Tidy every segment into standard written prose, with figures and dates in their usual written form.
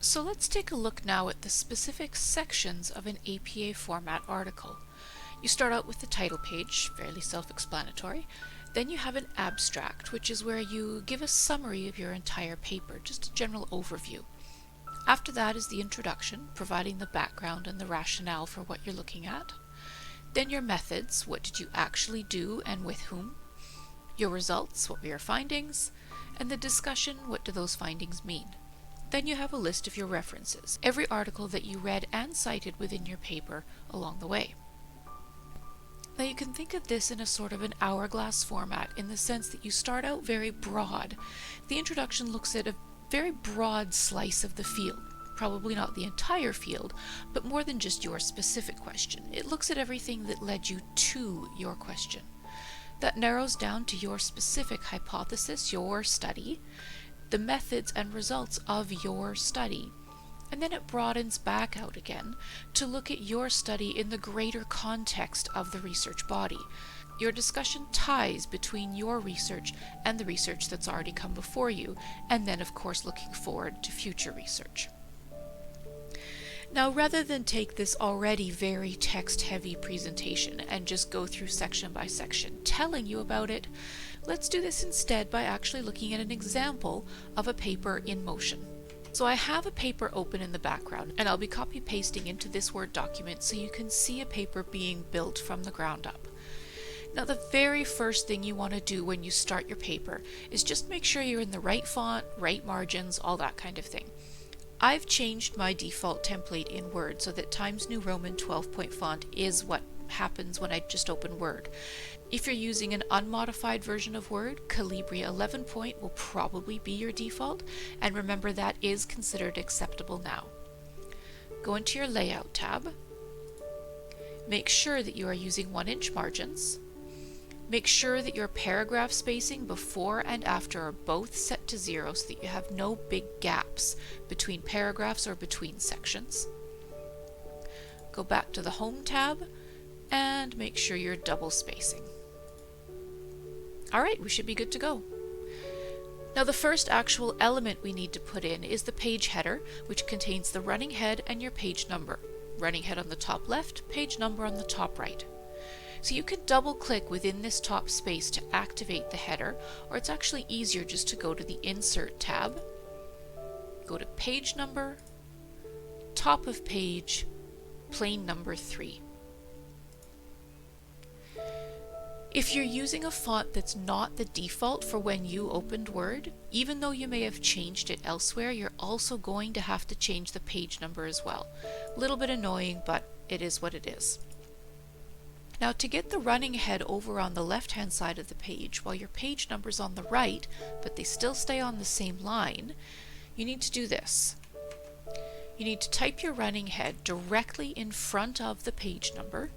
So let's take a look now at the specific sections of an APA format article. You start out with the title page, fairly self-explanatory. Then you have an abstract, which is where you give a summary of your entire paper, just a general overview. After that is the introduction, providing the background and the rationale for what you're looking at. Then your methods, what did you actually do and with whom? Your results, what were your findings? And the discussion, what do those findings mean? Then you have a list of your references, every article that you read and cited within your paper along the way. Now you can think of this in a sort of an hourglass format in the sense that you start out very broad. The introduction looks at a very broad slice of the field, probably not the entire field, but more than just your specific question. It looks at everything that led you to your question. That narrows down to your specific hypothesis, your study, the methods and results of your study. And then it broadens back out again to look at your study in the greater context of the research body. Your discussion ties between your research and the research that's already come before you, and then of course looking forward to future research. Now, rather than take this already very text-heavy presentation and just go through section by section telling you about it, let's do this instead by actually looking at an example of a paper in motion. So I have a paper open in the background, and I'll be copy-pasting into this Word document so you can see a paper being built from the ground up. Now, the very first thing you want to do when you start your paper is just make sure you're in the right font, right margins, all that kind of thing. I've changed my default template in Word so that Times New Roman 12-point font is what happens when I just open Word. If you're using an unmodified version of Word, Calibri 11-point will probably be your default, and remember that is considered acceptable now. Go into your Layout tab. Make sure that you are using 1-inch margins. Make sure that your paragraph spacing before and after are both set to 0 so that you have no big gaps between paragraphs or between sections. Go back to the Home tab and make sure you're double spacing. Alright, we should be good to go. Now the first actual element we need to put in is the page header, which contains the running head and your page number. Running head on the top left, page number on the top right. So you can double click within this top space to activate the header, or it's actually easier just to go to the Insert tab, go to Page Number, Top of Page, Plain Number 3. If you're using a font that's not the default for when you opened Word, even though you may have changed it elsewhere, you're also going to have to change the page number as well. A little bit annoying, but it is what it is. Now, to get the running head over on the left-hand side of the page while your page number's on the right, but they still stay on the same line, you need to do this. You need to type your running head directly in front of the page number,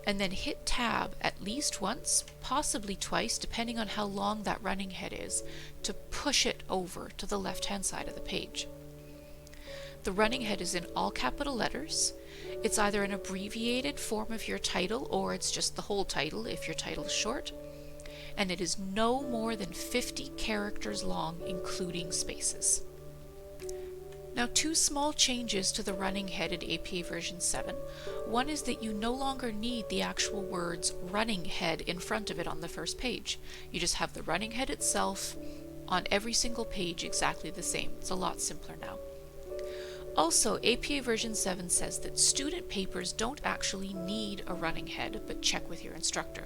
and then hit Tab at least once, possibly twice, depending on how long that running head is, to push it over to the left-hand side of the page. The running head is in all capital letters. It's either an abbreviated form of your title or it's just the whole title if your title is short. And it is no more than 50 characters long, including spaces. Now, two small changes to the running head in APA version 7. One is that you no longer need the actual words running head in front of it on the first page. You just have the running head itself on every single page exactly the same. It's a lot simpler now. Also, APA version 7 says that student papers don't actually need a running head, but check with your instructor.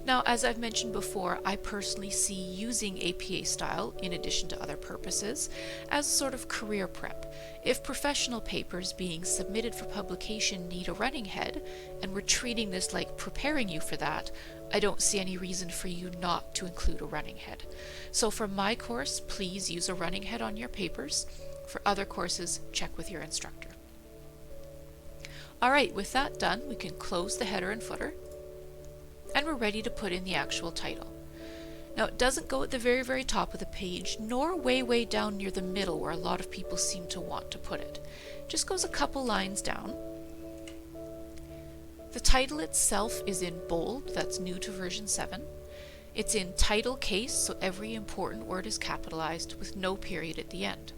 Now, as I've mentioned before, I personally see using APA style, in addition to other purposes, as a sort of career prep. If professional papers being submitted for publication need a running head, and we're treating this like preparing you for that, I don't see any reason for you not to include a running head. So for my course, please use a running head on your papers. For other courses, check with your instructor. Alright, with that done, we can close the header and footer, and we're ready to put in the actual title. Now, it doesn't go at the very, very top of the page, nor way down near the middle where a lot of people seem to want to put it. It just goes a couple lines down. The title itself is in bold, that's new to version 7. It's in title case, so every important word is capitalized with no period at the end.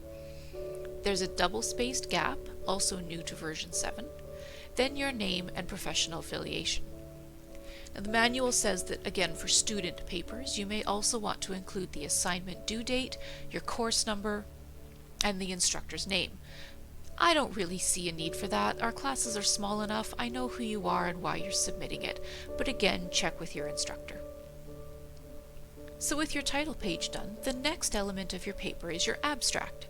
There's a double-spaced gap, also new to version 7, then your name and professional affiliation. Now, the manual says that, again, for student papers, you may also want to include the assignment due date, your course number, and the instructor's name. I don't really see a need for that. Our classes are small enough. I know who you are and why you're submitting it. But again, check with your instructor. So with your title page done, the next element of your paper is your abstract.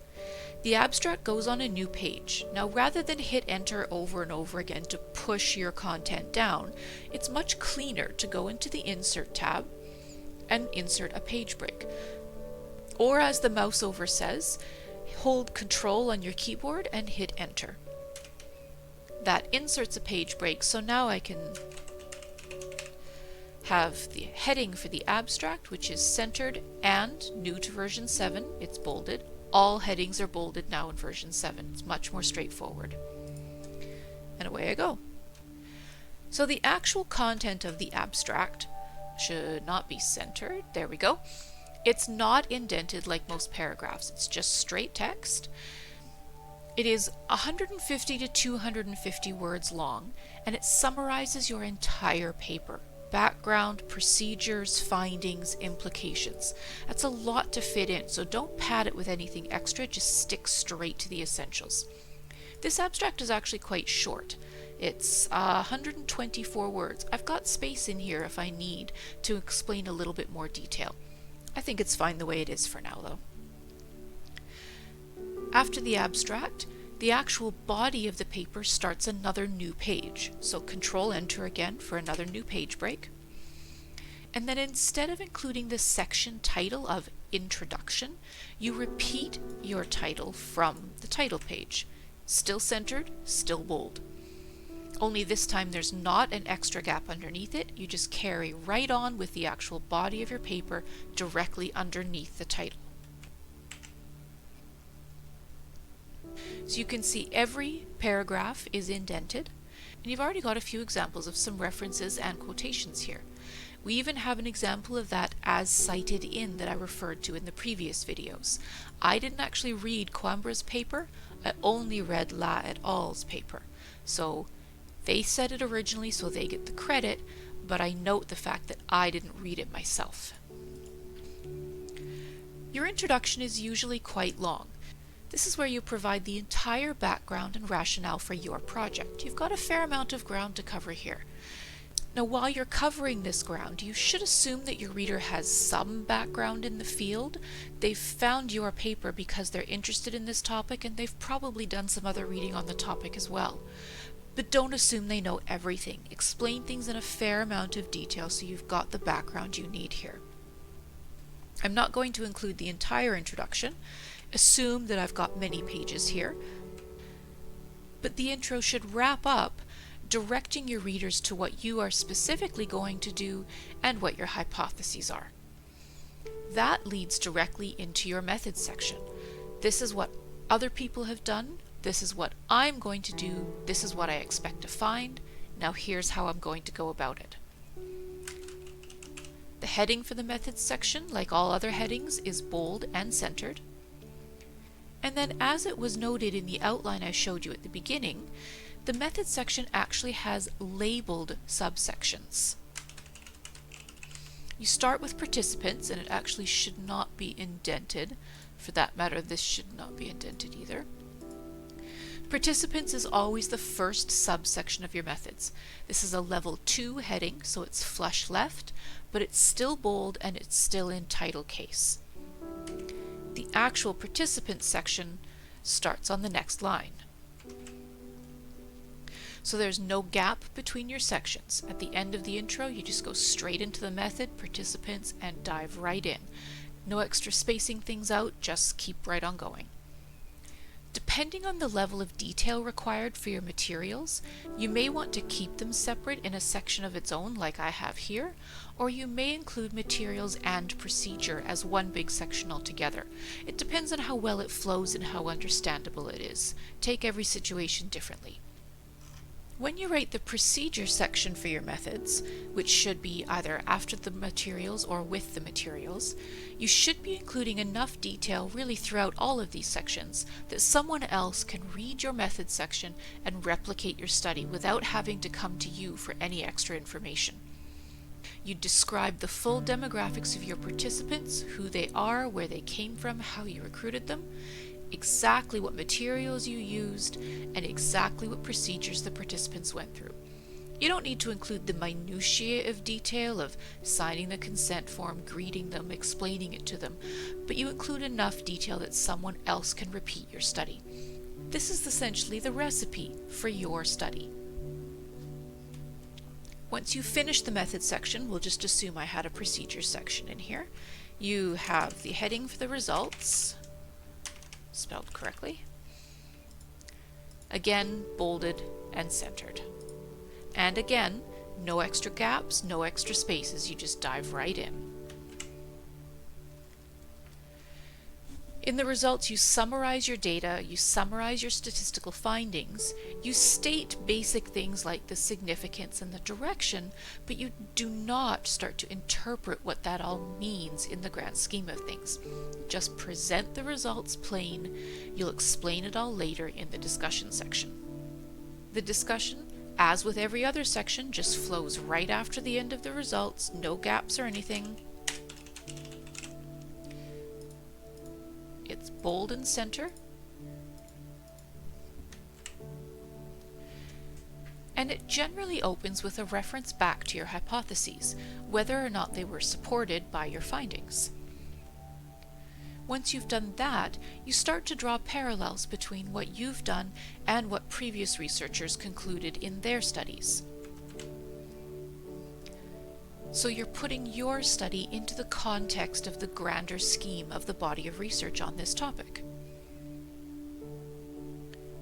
The abstract goes on a new page. Now, rather than hit enter over and over again to push your content down, it's much cleaner to go into the Insert tab and insert a page break. Or as the mouse over says, hold Control on your keyboard and hit enter. That inserts a page break, so now I can have the heading for the abstract, which is centered and new to version 7, it's bolded. All headings are bolded now in version 7. It's much more straightforward. And away I go. So the actual content of the abstract should not be centered. There we go. It's not indented like most paragraphs. It's just straight text. It is 150 to 250 words long, and it summarizes your entire paper. Background, procedures, findings, implications. That's a lot to fit in, so don't pad it with anything extra, just stick straight to the essentials. This abstract is actually quite short. It's 124 words. I've got space in here if I need to explain a little bit more detail. I think it's fine the way it is for now, though. After the abstract, the actual body of the paper starts another new page. So Control Enter again for another new page break. And then instead of including the section title of Introduction, you repeat your title from the title page. Still centered, still bold. Only this time there's not an extra gap underneath it. You just carry right on with the actual body of your paper directly underneath the title. So you can see every paragraph is indented, and you've already got a few examples of some references and quotations here. We even have an example of that as cited in that I referred to in the previous videos. I didn't actually read Coimbra's paper, I only read La et al.'s paper. So they said it originally, so they get the credit, but I note the fact that I didn't read it myself. Your introduction is usually quite long. This is where you provide the entire background and rationale for your project. You've got a fair amount of ground to cover here. Now, while you're covering this ground, you should assume that your reader has some background in the field. They've found your paper because they're interested in this topic, and they've probably done some other reading on the topic as well. But don't assume they know everything. Explain things in a fair amount of detail so you've got the background you need here. I'm not going to include the entire introduction. Assume that I've got many pages here. But the intro should wrap up directing your readers to what you are specifically going to do and what your hypotheses are. That leads directly into your methods section. This is what other people have done. This is what I'm going to do. This is what I expect to find. Now here's how I'm going to go about it. The heading for the methods section, like all other headings, is bold and centered. And then, as it was noted in the outline I showed you at the beginning, the methods section actually has labeled subsections. You start with participants, and it actually should not be indented. For that matter, this should not be indented either. Participants is always the first subsection of your methods. This is a level 2 heading, so it's flush left, but it's still bold and it's still in title case. The actual participants section starts on the next line. So there's no gap between your sections. At the end of the intro, you just go straight into the method, participants, and dive right in. No extra spacing things out, just keep right on going. Depending on the level of detail required for your materials, you may want to keep them separate in a section of its own like I have here, or you may include materials and procedure as one big section altogether. It depends on how well it flows and how understandable it is. Take every situation differently. When you write the procedure section for your methods, which should be either after the materials or with the materials, you should be including enough detail really throughout all of these sections that someone else can read your methods section and replicate your study without having to come to you for any extra information. You describe the full demographics of your participants, who they are, where they came from, how you recruited them, exactly what materials you used, and exactly what procedures the participants went through. You don't need to include the minutiae of detail of signing the consent form, greeting them, explaining it to them, but you include enough detail that someone else can repeat your study. This is essentially the recipe for your study. Once you finish the methods section, we'll just assume I had a procedures section in here. You have the heading for the results, spelled correctly. Again, bolded and centered. And again, no extra gaps, no extra spaces, you just dive right in. In the results, you summarize your data, you summarize your statistical findings, you state basic things like the significance and the direction, but you do not start to interpret what that all means in the grand scheme of things. Just present the results plain. You'll explain it all later in the discussion section. The discussion, as with every other section, just flows right after the end of the results, no gaps or anything. It's bold and center. And it generally opens with a reference back to your hypotheses, whether or not they were supported by your findings. Once you've done that, you start to draw parallels between what you've done and what previous researchers concluded in their studies. So you're putting your study into the context of the grander scheme of the body of research on this topic.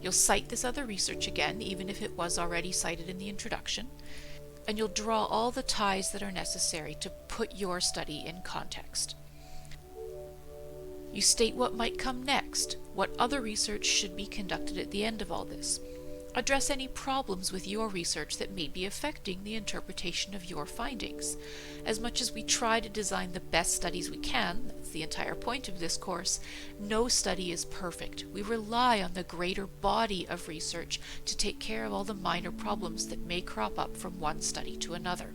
You'll cite this other research again, even if it was already cited in the introduction, and you'll draw all the ties that are necessary to put your study in context. You state what might come next, what other research should be conducted at the end of all this. Address any problems with your research that may be affecting the interpretation of your findings. As much as we try to design the best studies we can, that's the entire point of this course, no study is perfect. We rely on the greater body of research to take care of all the minor problems that may crop up from one study to another.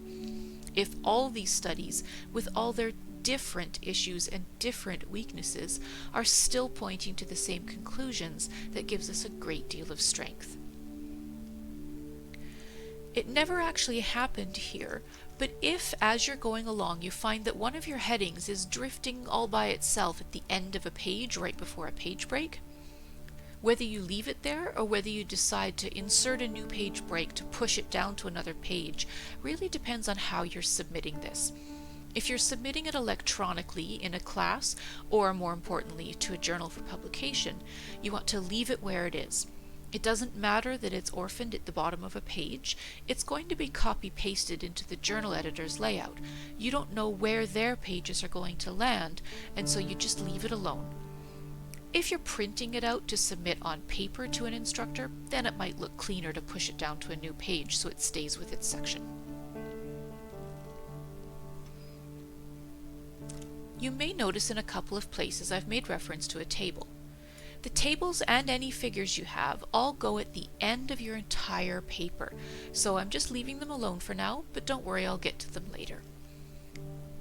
If all these studies, with all their different issues and different weaknesses, are still pointing to the same conclusions, that gives us a great deal of strength. It never actually happened here, but if, as you're going along, you find that one of your headings is drifting all by itself at the end of a page right before a page break, whether you leave it there or whether you decide to insert a new page break to push it down to another page really depends on how you're submitting this. If you're submitting it electronically in a class, or more importantly to a journal for publication, you want to leave it where it is. It doesn't matter that it's orphaned at the bottom of a page. It's going to be copy-pasted into the journal editor's layout. You don't know where their pages are going to land, and so you just leave it alone. If you're printing it out to submit on paper to an instructor, then it might look cleaner to push it down to a new page so it stays with its section. You may notice in a couple of places I've made reference to a table. The tables and any figures you have all go at the end of your entire paper, so I'm just leaving them alone for now, but don't worry, I'll get to them later.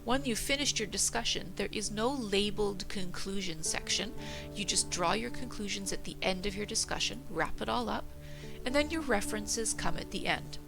When you've finished your discussion, there is no labeled conclusion section. You just draw your conclusions at the end of your discussion, wrap it all up, and then your references come at the end.